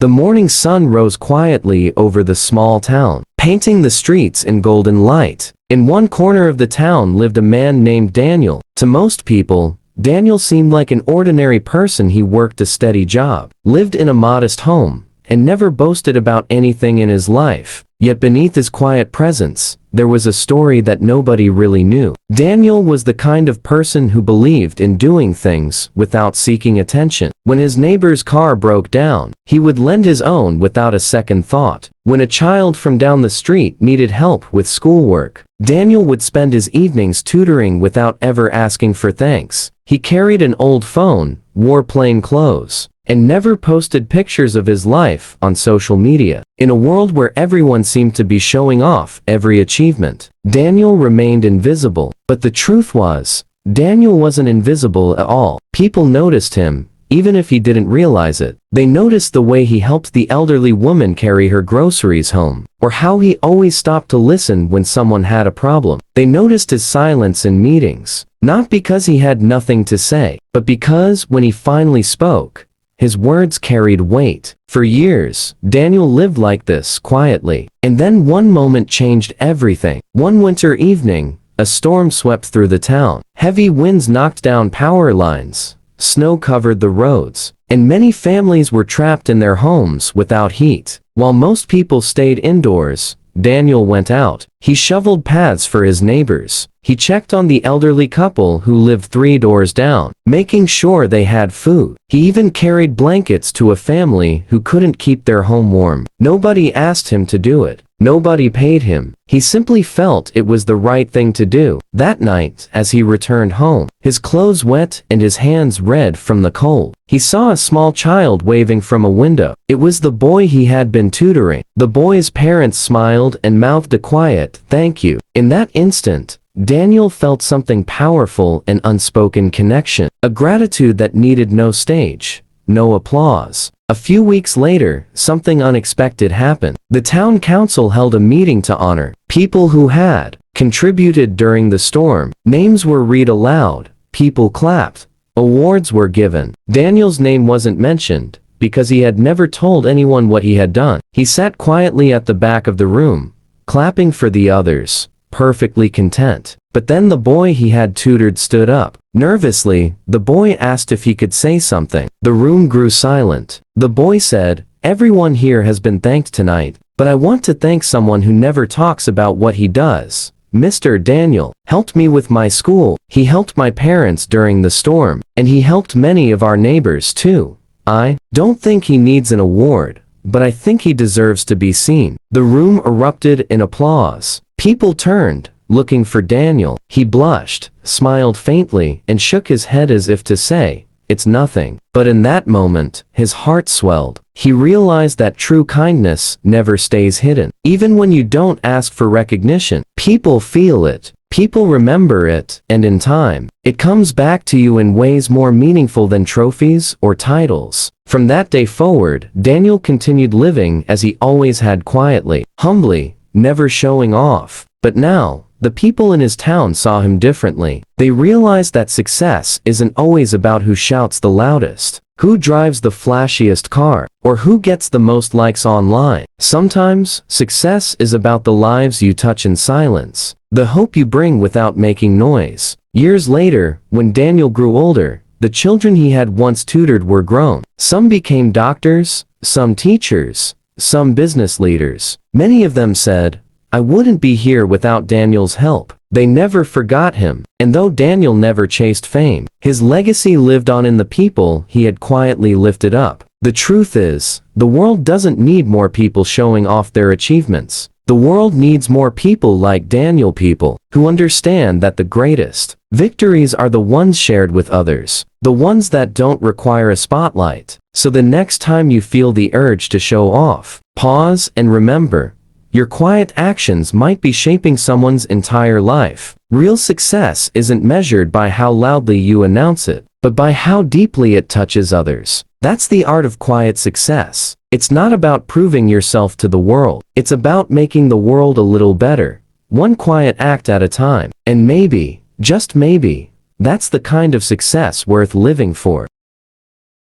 The morning sun rose quietly over the small town, painting the streets in golden light. In one corner of the town lived a man named Daniel. To most people, Daniel seemed like an ordinary person. He worked a steady job, lived in a modest home, and never boasted about anything in his life. Yet beneath his quiet presence, there was a story that nobody really knew. Daniel was the kind of person who believed in doing things without seeking attention. When his neighbor's car broke down, he would lend his own without a second thought. When a child from down the street needed help with schoolwork, Daniel would spend his evenings tutoring without ever asking for thanks. He carried an old phone, wore plain clothes, and never posted pictures of his life on social media. In a world where everyone seemed to be showing off every achievement, Daniel remained invisible. But the truth was, Daniel wasn't invisible at all. People noticed him, even if he didn't realize it. They noticed the way he helped the elderly woman carry her groceries home, or how he always stopped to listen when someone had a problem. They noticed his silence in meetings, not because he had nothing to say, but because when he finally spoke, his words carried weight. For years, Daniel lived like this, quietly. And then one moment changed everything. One winter evening, a storm swept through the town. Heavy winds knocked down power lines. Snow covered the roads, and many families were trapped in their homes without heat. While most people stayed indoors, Daniel went out. He shoveled paths for his neighbors. He checked on the elderly couple who lived 3 doors down, making sure they had food. He even carried blankets to a family who couldn't keep their home warm. Nobody asked him to do it. Nobody paid him. He simply felt it was the right thing to do. That night, as he returned home, his clothes wet and his hands red from the cold, he saw a small child waving from a window. It was the boy he had been tutoring. The boy's parents smiled and mouthed a quiet, "Thank you." In that instant, Daniel felt something powerful, an unspoken connection, a gratitude that needed no stage, no applause. A few weeks later, something unexpected happened. The town council held a meeting to honor people who had contributed during the storm. Names were read aloud, people clapped, awards were given. Daniel's name wasn't mentioned, because he had never told anyone what he had done. He sat quietly at the back of the room, clapping for the others, perfectly content. But then the boy he had tutored stood up. Nervously, the boy asked if he could say something. The room grew silent. The boy said, "Everyone here has been thanked tonight, but I want to thank someone who never talks about what he does. Mr. Daniel helped me with my school. He helped my parents during the storm, and he helped many of our neighbors too. I don't think he needs an award, but I think he deserves to be seen." The room erupted in applause. People turned, looking for Daniel. He blushed, smiled faintly, and shook his head as if to say, "It's nothing." But in that moment, his heart swelled. He realized that true kindness never stays hidden. Even when you don't ask for recognition, people feel it. People remember it, and in time, it comes back to you in ways more meaningful than trophies or titles. From that day forward, Daniel continued living as he always had, quietly, humbly, never showing off. But now, the people in his town saw him differently. They realized that success isn't always about who shouts the loudest, who drives the flashiest car, or who gets the most likes online. Sometimes, success is about the lives you touch in silence, the hope you bring without making noise. Years later, when Daniel grew older, the children he had once tutored were grown. Some became doctors, some teachers, some business leaders. Many of them said, "I wouldn't be here without Daniel's help." They never forgot him, and though Daniel never chased fame, his legacy lived on in the people he had quietly lifted up. The truth is, the world doesn't need more people showing off their achievements. The world needs more people like Daniel, people who understand that the greatest victories are the ones shared with others, the ones that don't require a spotlight. So the next time you feel the urge to show off, pause and remember, your quiet actions might be shaping someone's entire life. Real success isn't measured by how loudly you announce it, but by how deeply it touches others. That's the art of quiet success. It's not about proving yourself to the world. It's about making the world a little better, one quiet act at a time. And maybe, just maybe, that's the kind of success worth living for.